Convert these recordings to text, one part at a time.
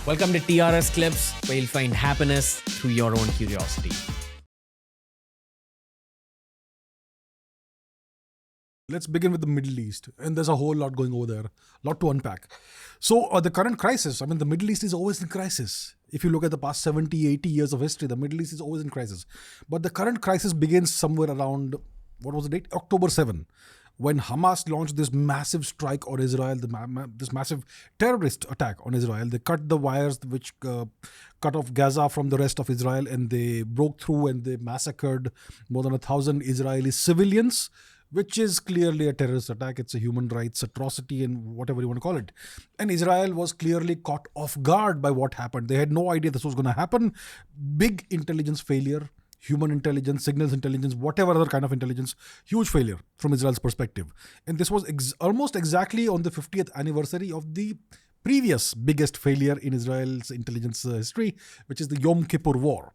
Welcome to TRS Clips, where you'll find happiness through your own curiosity. Let's begin with the Middle East. And there's a whole lot going over there, a lot to unpack. So the current crisis, the Middle East is always in crisis. If you look at the past 70, 80 years of history, the Middle East is always in crisis. But the current crisis begins somewhere around, what was the date? October 7, when Hamas launched this massive strike on Israel, this massive terrorist attack on Israel. They cut the wires which cut off Gaza from the rest of Israel, and they broke through and they massacred more than 1,000 Israeli civilians, which is clearly a terrorist attack. It's a human rights atrocity and whatever you want to call it. And Israel was clearly caught off guard by what happened. They had no idea this was going to happen. Big intelligence failure, human intelligence, signals intelligence, whatever other kind of intelligence, huge failure from Israel's perspective. And this was almost exactly on the 50th anniversary of the previous biggest failure in Israel's intelligence history, which is the Yom Kippur War.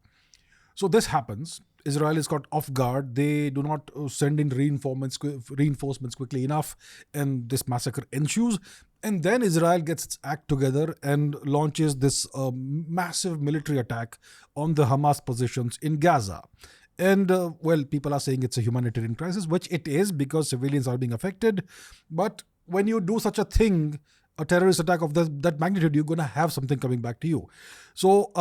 So this happens. Israel is caught off guard. They do not send in reinforcements quickly enough, and this massacre ensues. And then Israel gets its act together and launches this massive military attack on the Hamas positions in Gaza. And, people are saying it's a humanitarian crisis, which it is because civilians are being affected. But when you do such a thing, a terrorist attack of that magnitude, you're going to have something coming back to you. So,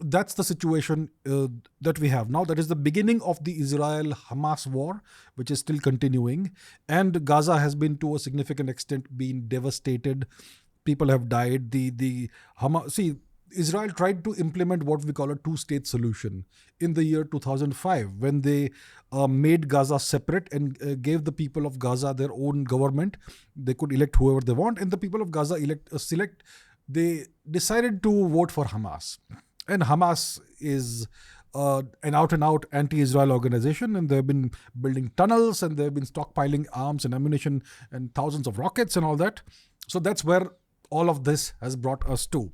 that's the situation that we have now. That is the beginning of the Israel-Hamas war, which is still continuing. And Gaza has been, to a significant extent, been devastated. People have died. Israel tried to implement what we call a two-state solution in the year 2005, when they made Gaza separate and gave the people of Gaza their own government. They could elect whoever they want, and the people of Gaza they decided to vote for Hamas. And Hamas is an out-and-out anti-Israel organization, and they've been building tunnels, and they've been stockpiling arms and ammunition and thousands of rockets and all that. So that's where all of this has brought us to.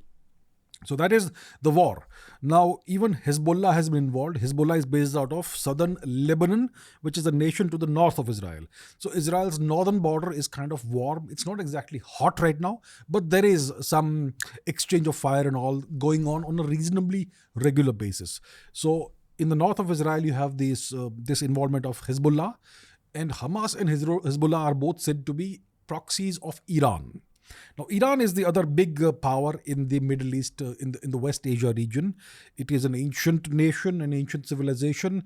So that is the war. Now, even Hezbollah has been involved. Hezbollah is based out of southern Lebanon, which is a nation to the north of Israel. So Israel's northern border is kind of warm. It's not exactly hot right now, but there is some exchange of fire and all going on a reasonably regular basis. So in the north of Israel, you have this involvement of Hezbollah, and Hamas and Hezbollah are both said to be proxies of Iran. Now, Iran is the other big power in the Middle East, in the West Asia region. It is an ancient nation, an ancient civilization.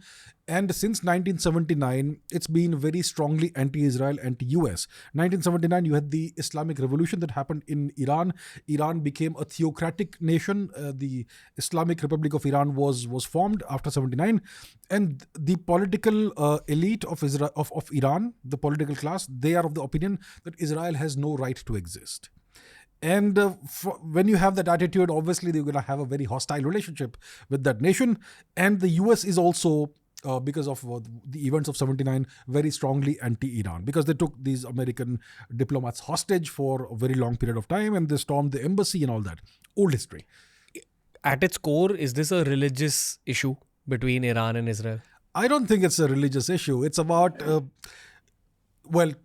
And since 1979, it's been very strongly anti-Israel, anti-US. 1979, you had the Islamic Revolution that happened in Iran. Iran became a theocratic nation. The Islamic Republic of Iran was formed after 79. And the political elite of Iran, the political class, they are of the opinion that Israel has no right to exist. And when you have that attitude, obviously they're going to have a very hostile relationship with that nation. And the US is also, because of the events of 79, very strongly anti-Iran, because they took these American diplomats hostage for a very long period of time, and they stormed the embassy and all that. Old history. At its core, is this a religious issue between Iran and Israel? I don't think it's a religious issue. It's about...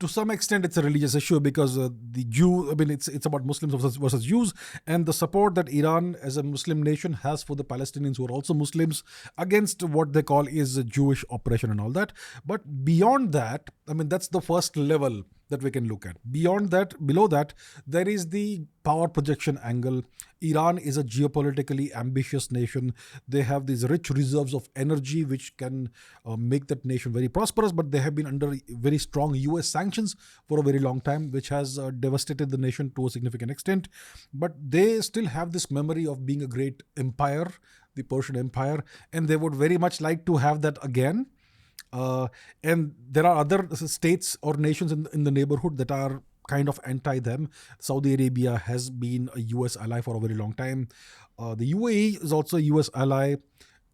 to some extent, it's a religious issue because it's about Muslims versus Jews, and the support that Iran as a Muslim nation has for the Palestinians who are also Muslims against what they call is a Jewish oppression and all that. But beyond that, that's the first level that we can look at. Below that, there is the power projection angle. Iran is a geopolitically ambitious nation. They have these rich reserves of energy which can make that nation very prosperous, but they have been under very strong US sanctions for a very long time, which has devastated the nation to a significant extent. But they still have this memory of being a great empire, the Persian Empire, and they would very much like to have that again. And there are other states or nations in the neighborhood that are kind of anti them. Saudi Arabia has been a US ally for a very long time. The UAE is also a US ally.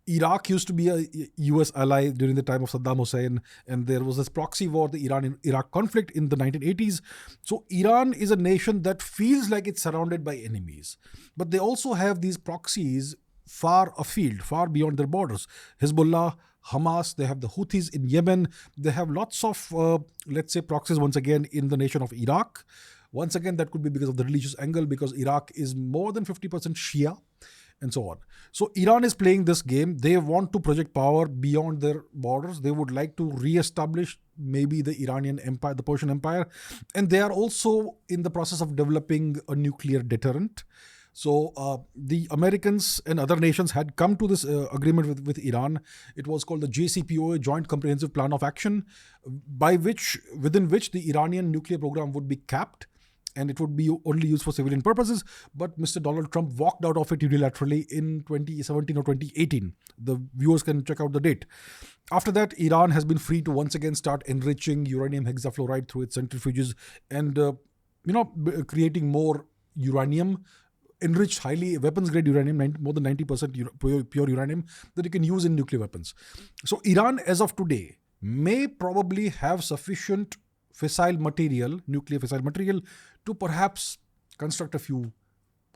Iraq used to be a US ally during the time of Saddam Hussein, and there was this proxy war, the Iran-Iraq conflict in the 1980s. So Iran is a nation that feels like it's surrounded by enemies, but they also have these proxies far afield, far beyond their borders. Hezbollah, Hamas, they have the Houthis in Yemen. They have lots of, proxies once again in the nation of Iraq. Once again, that could be because of the religious angle, because Iraq is more than 50% Shia and so on. So Iran is playing this game. They want to project power beyond their borders. They would like to re-establish maybe the Iranian empire, the Persian Empire. And they are also in the process of developing a nuclear deterrent. So the Americans and other nations had come to this agreement with Iran. It was called the JCPOA, Joint Comprehensive Plan of Action, within which the Iranian nuclear program would be capped and it would be only used for civilian purposes. But Mr. Donald Trump walked out of it unilaterally in 2017 or 2018. The viewers can check out the date. After that, Iran has been free to once again start enriching uranium hexafluoride through its centrifuges and, creating more uranium, enriched highly weapons-grade uranium, more than 90% pure uranium that you can use in nuclear weapons. So Iran, as of today, may probably have sufficient nuclear fissile material, to perhaps construct a few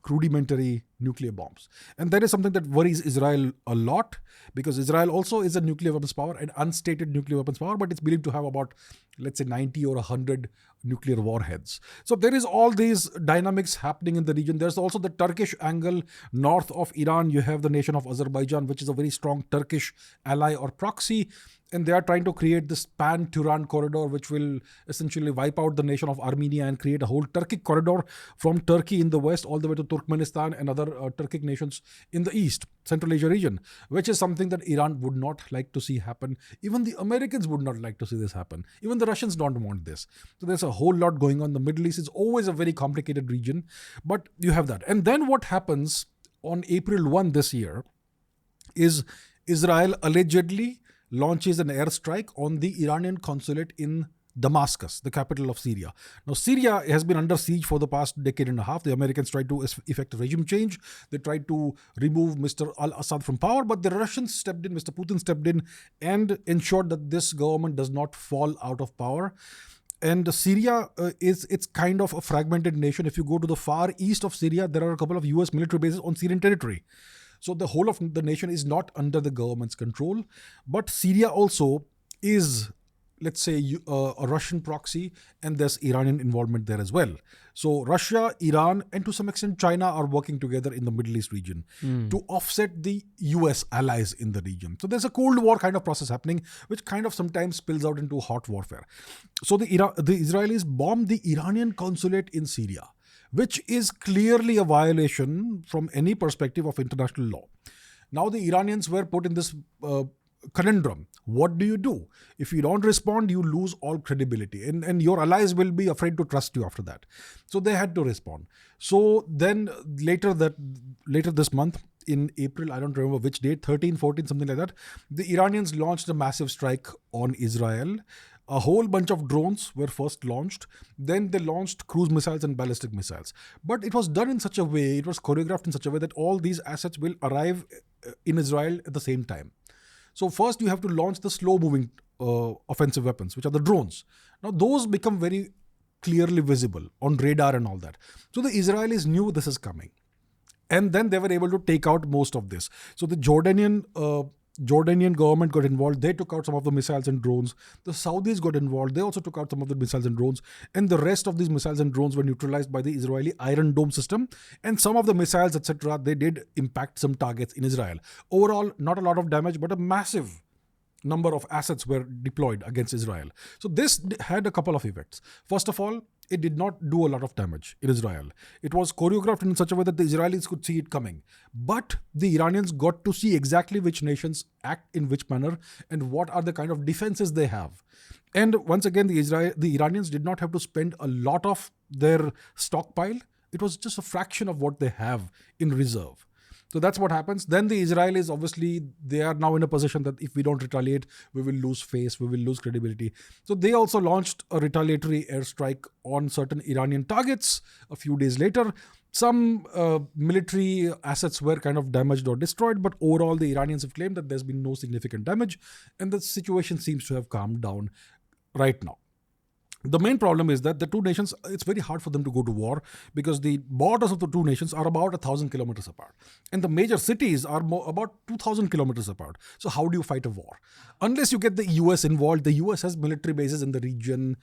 rudimentary nuclear bombs. And that is something that worries Israel a lot, because Israel also is a nuclear weapons power, an unstated nuclear weapons power, but it's believed to have about, let's say, 90 or 100 nuclear warheads. So there is all these dynamics happening in the region. There's also the Turkish angle. North of Iran, you have the nation of Azerbaijan, which is a very strong Turkish ally or proxy. And they are trying to create this pan-Turan corridor, which will essentially wipe out the nation of Armenia and create a whole Turkic corridor from Turkey in the west all the way to Turkmenistan and other Turkic nations in the east, Central Asia region, which is something that Iran would not like to see happen. Even the Americans would not like to see this happen. Even the Russians don't want this. So there's a whole lot going on. The Middle East is always a very complicated region, but you have that. And then what happens on April 1 this year is Israel allegedly launches an airstrike on the Iranian consulate in Damascus, the capital of Syria. Now, Syria has been under siege for the past decade and a half. The Americans tried to effect a regime change. They tried to remove Mr. al-Assad from power, but the Russians stepped in, Mr. Putin stepped in and ensured that this government does not fall out of power. And Syria it's kind of a fragmented nation. If you go to the far east of Syria, there are a couple of US military bases on Syrian territory. So the whole of the nation is not under the government's control. But Syria also is, let's say, a Russian proxy, and there's Iranian involvement there as well. So Russia, Iran, and to some extent China are working together in the Middle East region to offset the US allies in the region. So there's a Cold War kind of process happening, which kind of sometimes spills out into hot warfare. So the Israelis bombed the Iranian consulate in Syria, which is clearly a violation from any perspective of international law. Now the Iranians were put in this conundrum. What do you do? If you don't respond, you lose all credibility, and your allies will be afraid to trust you after that. So they had to respond. So then later this month, in April, I don't remember which date, 13, 14, something like that, the Iranians launched a massive strike on Israel. A whole bunch of drones were first launched. Then they launched cruise missiles and ballistic missiles. But it was done in such a way, it was choreographed in such a way that all these assets will arrive in Israel at the same time. So first you have to launch the slow-moving offensive weapons, which are the drones. Now those become very clearly visible on radar and all that. So the Israelis knew this is coming. And then they were able to take out most of this. So the Jordanian government got involved. They took out some of the missiles and drones. The Saudis got involved. They also took out some of the missiles and drones. And the rest of these missiles and drones were neutralized by the Israeli Iron Dome system. And some of the missiles, etc., they did impact some targets in Israel. Overall, not a lot of damage, but a massive number of assets were deployed against Israel. So this had a couple of effects. First of all, it did not do a lot of damage in Israel. It was choreographed in such a way that the Israelis could see it coming. But the Iranians got to see exactly which nations act in which manner and what are the kind of defenses they have. And once again, the Iranians did not have to spend a lot of their stockpile. It was just a fraction of what they have in reserve. So that's what happens. Then the Israelis, obviously, they are now in a position that if we don't retaliate, we will lose face, we will lose credibility. So they also launched a retaliatory airstrike on certain Iranian targets a few days later. Some military assets were kind of damaged or destroyed, but overall the Iranians have claimed that there's been no significant damage and the situation seems to have calmed down right now. The main problem is that the two nations, it's very hard for them to go to war because the borders of the two nations are about 1,000 kilometers apart. And the major cities are about 2,000 kilometers apart. So how do you fight a war? Unless you get the US involved. The US has military bases in the region,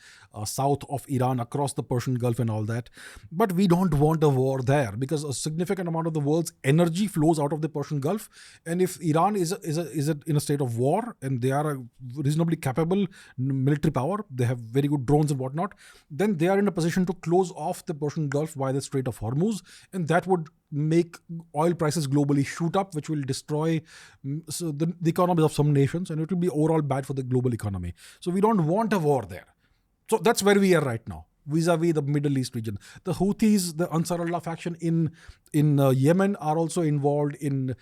south of Iran, across the Persian Gulf and all that. But we don't want a war there because a significant amount of the world's energy flows out of the Persian Gulf. And if Iran is in a state of war and they are a reasonably capable military power, they have very good drones and whatnot, then they are in a position to close off the Persian Gulf via the Strait of Hormuz, and that would make oil prices globally shoot up, which will destroy the economies of some nations, and it will be overall bad for the global economy. So we don't want a war there. So that's where we are right now, vis-a-vis the Middle East region. The Houthis, the Ansar Allah faction in Yemen, are also involved in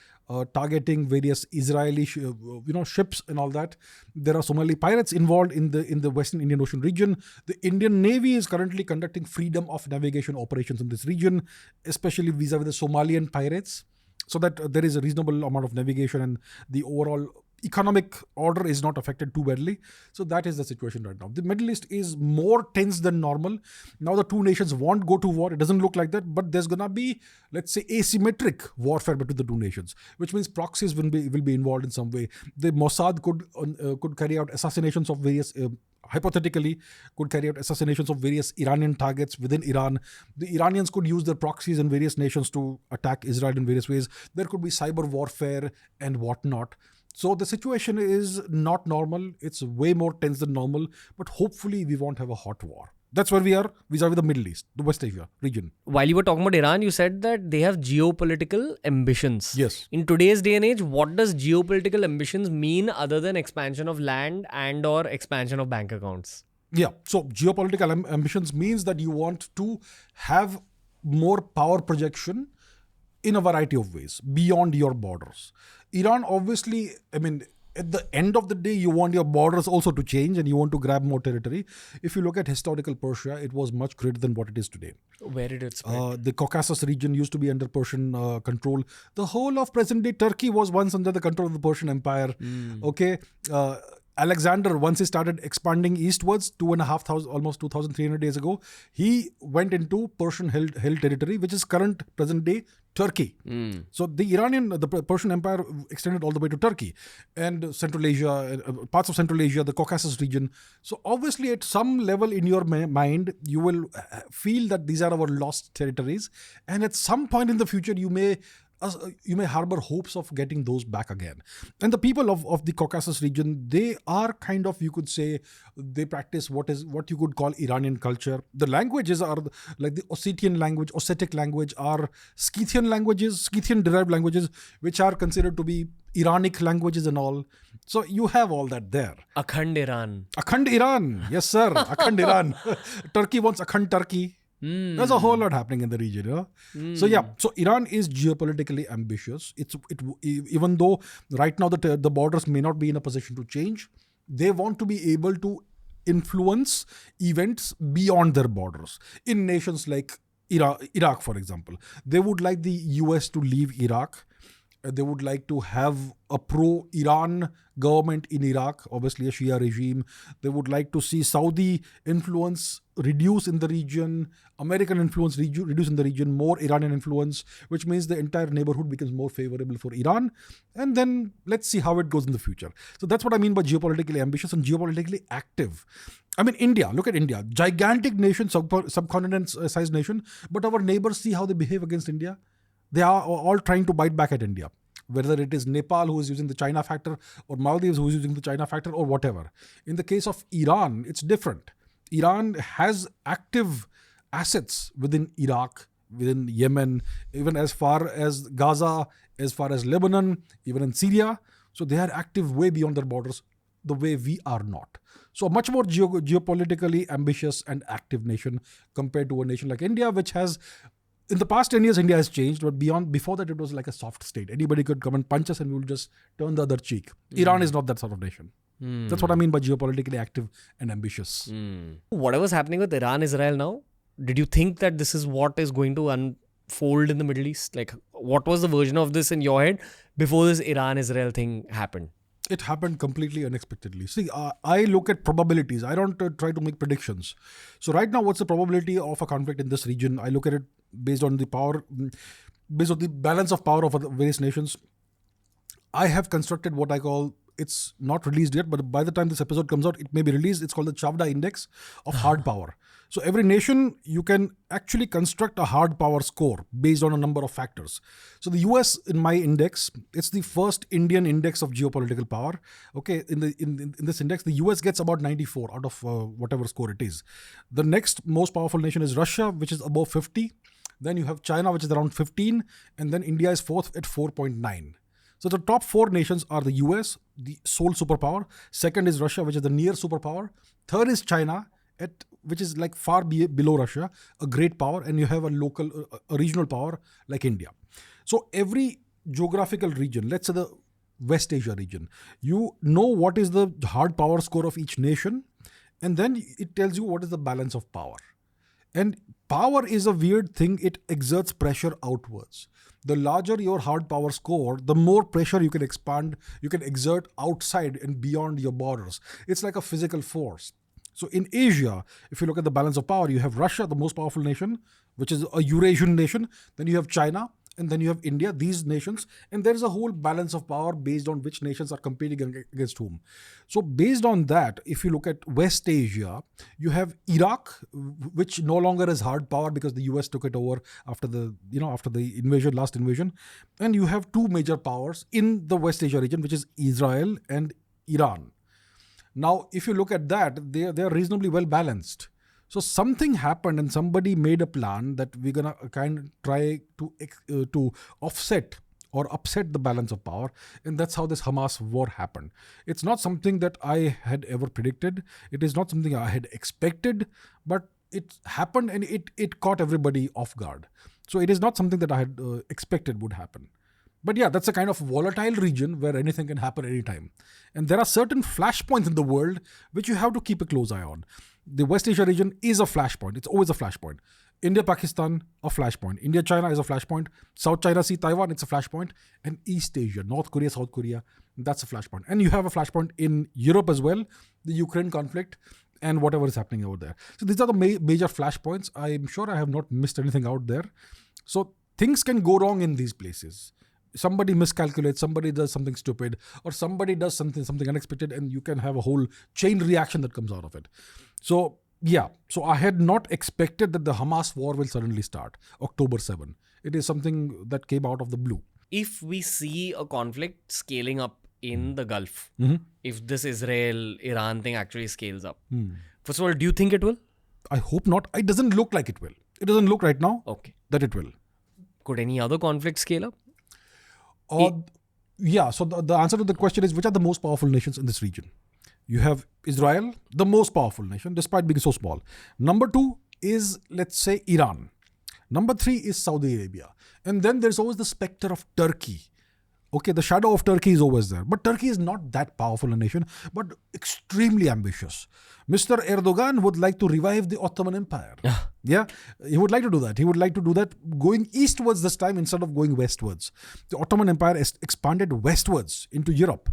targeting various Israeli ships and all that. There are Somali pirates involved in the Western Indian Ocean region. The Indian Navy is currently conducting freedom of navigation operations in this region, especially vis-a-vis the Somalian pirates, so that there is a reasonable amount of navigation and the overall economic order is not affected too badly. So that is the situation right now. The Middle East is more tense than normal. Now the two nations won't go to war. It doesn't look like that, but there's gonna be, let's say, asymmetric warfare between the two nations, which means proxies will be involved in some way. The Mossad could carry out assassinations of various hypothetically could carry out assassinations of various Iranian targets within Iran. The Iranians could use their proxies in various nations to attack Israel in various ways. There could be cyber warfare and whatnot. So the situation is not normal. It's way more tense than normal, but hopefully we won't have a hot war. That's where we are vis-a-vis the Middle East, the West Asia region. While you were talking about Iran, you said that they have geopolitical ambitions. Yes. In today's day and age, what does geopolitical ambitions mean other than expansion of land and or expansion of bank accounts? Yeah. So geopolitical ambitions means that you want to have more power projection in a variety of ways beyond your borders. Iran, obviously, at the end of the day, you want your borders also to change and you want to grab more territory. If you look at historical Persia, it was much greater than what it is today. Where did it spread? The Caucasus region used to be under Persian control. The whole of present-day Turkey was once under the control of the Persian Empire. Okay. Alexander, once he started expanding eastwards, 2,500, almost 2,300 days ago, he went into Persian-held territory, which is current present-day Turkey. So the Persian Empire extended all the way to Turkey and Central Asia, parts of Central Asia, the Caucasus region. So obviously at some level in your mind, you will feel that these are our lost territories. And at some point in the future, you may harbor hopes of getting those back again. And the people of the Caucasus region, they are kind of, you could say, they practice what you could call Iranian culture. The languages are like the Ossetian language, Ossetic language are Scythian languages, Scythian derived languages, which are considered to be Iranic languages and all. So you have all that there. Akhand Iran. Akhand Iran. Yes, sir. Akhand Iran. Turkey wants Akhand Turkey. There's a whole lot happening in the region. So Iran is geopolitically ambitious. Even though right now the borders may not be in a position to change, they want to be able to influence events beyond their borders. In nations like Iraq, for example, they would like the US to leave Iraq. They would like to have a pro-Iran government in Iraq, obviously a Shia regime. They would like to see Saudi influence reduce in the region, American influence reduce in the region, more Iranian influence, which means the entire neighborhood becomes more favorable for Iran. And then let's see how it goes in the future. So that's what I mean by geopolitically ambitious and geopolitically active. India, look at India, gigantic nation, subcontinent-sized nation, but our neighbors, see how they behave against India. They are all trying to bite back at India, whether it is Nepal who is using the China factor or Maldives who is using the China factor or whatever. In the case of Iran, it's different. Iran has active assets within Iraq, within Yemen, even as far as Gaza, as far as Lebanon, even in Syria. So they are active way beyond their borders, the way we are not. So a much more geopolitically ambitious and active nation compared to a nation like India, which has... In the past 10 years, India has changed, but before that, it was like a soft state. Anybody could come and punch us and we would just turn the other cheek. Iran is not that sort of nation. That's what I mean by geopolitically active and ambitious. Whatever's happening with Iran, Israel now, did you think that this is what is going to unfold in the Middle East? Like, what was the version of this in your head before this Iran-Israel thing happened? It happened completely unexpectedly. See, I look at probabilities. I don't try to make predictions. So right now, what's the probability of a conflict in this region? I look at it based on the power, based on the balance of power of various nations. I have constructed what I call, it's not released yet, but by the time this episode comes out, it may be released. It's called the Chavda Index of hard power. So every nation, you can actually construct a hard power score based on a number of factors. So the US, in my index, it's the first Indian index of geopolitical power. Okay, in this index, the US gets about 94 out of whatever score it is. The next most powerful nation is Russia, which is above 50. Then you have China, which is around 15, and then India is fourth at 4.9. So the top four nations are the US, the sole superpower. Second is Russia, which is the near superpower. Third is China, which is like far below Russia, a great power. And you have a local, a regional power like India. So every geographical region, let's say the West Asia region, you know what is the hard power score of each nation. And then it tells you what is the balance of power. And power is a weird thing. It exerts pressure outwards. The larger your hard power score, the more pressure you can exert outside and beyond your borders. It's like a physical force. So in Asia, if you look at the balance of power, you have Russia, the most powerful nation, which is a Eurasian nation. Then you have China, and then you have India, these nations. And there is a whole balance of power based on which nations are competing against whom. So based on that, if you look at West Asia, you have Iraq, which no longer is hard power because the US took it over after the last invasion. And you have two major powers in the West Asia region, which is Israel and Iran. Now, if you look at that, they are reasonably well balanced. So something happened and somebody made a plan that we're going to kind of try to offset or upset the balance of power. And that's how this Hamas war happened. It's not something that I had ever predicted. It is not something I had expected, but it happened and it caught everybody off guard. So it is not something that I had expected would happen. But yeah, that's a kind of volatile region where anything can happen anytime. And there are certain flashpoints in the world which you have to keep a close eye on. The West Asia region is a flashpoint. It's always a flashpoint. India-Pakistan, a flashpoint. India-China is a flashpoint. South China Sea, Taiwan, it's a flashpoint. And East Asia, North Korea, South Korea, that's a flashpoint. And you have a flashpoint in Europe as well, the Ukraine conflict and whatever is happening over there. So these are the major flashpoints. I'm sure I have not missed anything out there. So things can go wrong in these places. Somebody miscalculates, somebody does something stupid, or somebody does something unexpected, and you can have a whole chain reaction that comes out of it. So yeah, so I had not expected that the Hamas war will suddenly start October 7. It is something that came out of the blue. If we see a conflict scaling up in the Gulf, if this Israel-Iran thing actually scales up, first of all, do you think it will? I hope not. It doesn't look like it will. It doesn't look right now that it will. Could any other conflict scale up? Yeah, so the answer to the question is, which are the most powerful nations in this region? You have Israel, the most powerful nation, despite being so small. Number 2 is, let's say, Iran. Number 3 is Saudi Arabia. And then there's always the specter of Turkey. Okay, the shadow of Turkey is always there. But Turkey is not that powerful a nation, but extremely ambitious. Mr. Erdogan would like to revive the Ottoman Empire. Yeah, he would like to do that. He would like to do that going eastwards this time instead of going westwards. The Ottoman Empire expanded westwards into Europe.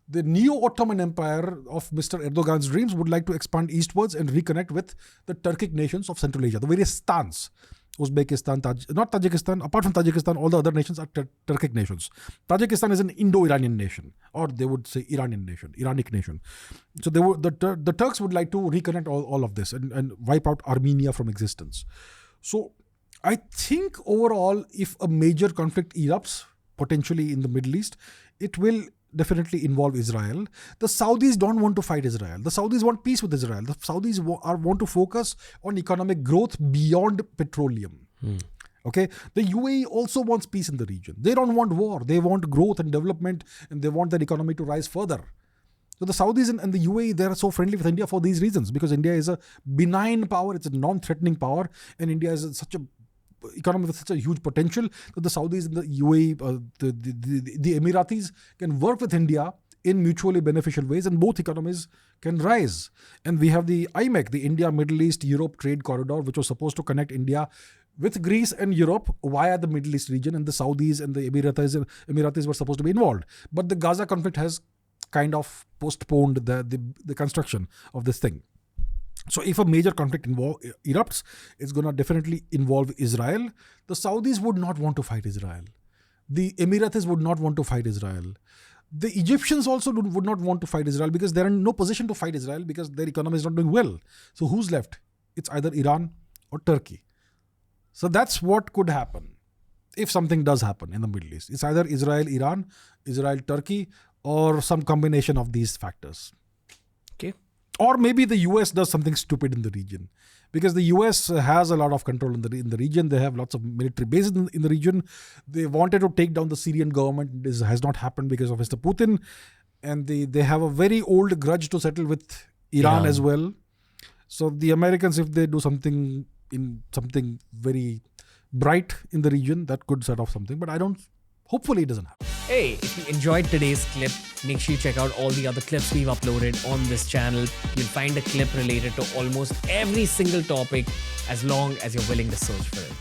The neo-Ottoman Empire of Mr. Erdogan's dreams would like to expand eastwards and reconnect with the Turkic nations of Central Asia, the various stans. Uzbekistan, not Tajikistan, apart from Tajikistan, all the other nations are Turkic nations. Tajikistan is an Indo-Iranian nation, or they would say Iranian nation, Iranic nation. So the Turks would like to reconnect all of this and wipe out Armenia from existence. So I think overall, if a major conflict erupts, potentially in the Middle East, it will definitely involve Israel. The Saudis don't want to fight Israel. The Saudis want peace with Israel. The Saudis want to focus on economic growth beyond petroleum. Okay, the UAE also wants peace in the region. They don't want war. They want growth and development, and they want their economy to rise further. So the Saudis and the UAE, they are so friendly with India for these reasons, because India is a benign power. It's a non-threatening power, and India is such a economy with such a huge potential that the Saudis and the UAE, the Emiratis can work with India in mutually beneficial ways, and both economies can rise. And we have the IMEC, the India, Middle East, Europe Trade Corridor, which was supposed to connect India with Greece and Europe via the Middle East region, and the Saudis and the Emiratis were supposed to be involved. But the Gaza conflict has kind of postponed the construction of this thing. So if a major conflict erupts, it's going to definitely involve Israel. The Saudis would not want to fight Israel. The Emiratis would not want to fight Israel. The Egyptians also would not want to fight Israel because they're in no position to fight Israel because their economy is not doing well. So who's left? It's either Iran or Turkey. So that's what could happen if something does happen in the Middle East. It's either Israel, Iran, Israel, Turkey, or some combination of these factors. Okay. Or maybe the US does something stupid in the region. Because the US has a lot of control in the region. They have lots of military bases in the region. They wanted to take down the Syrian government. This has not happened because of Mr. Putin. And they have a very old grudge to settle with Iran as well. So the Americans, if they do something very bright in the region, that could set off something. But hopefully it doesn't happen. Hey, if you enjoyed today's clip, make sure you check out all the other clips we've uploaded on this channel. You'll find a clip related to almost every single topic as long as you're willing to search for it.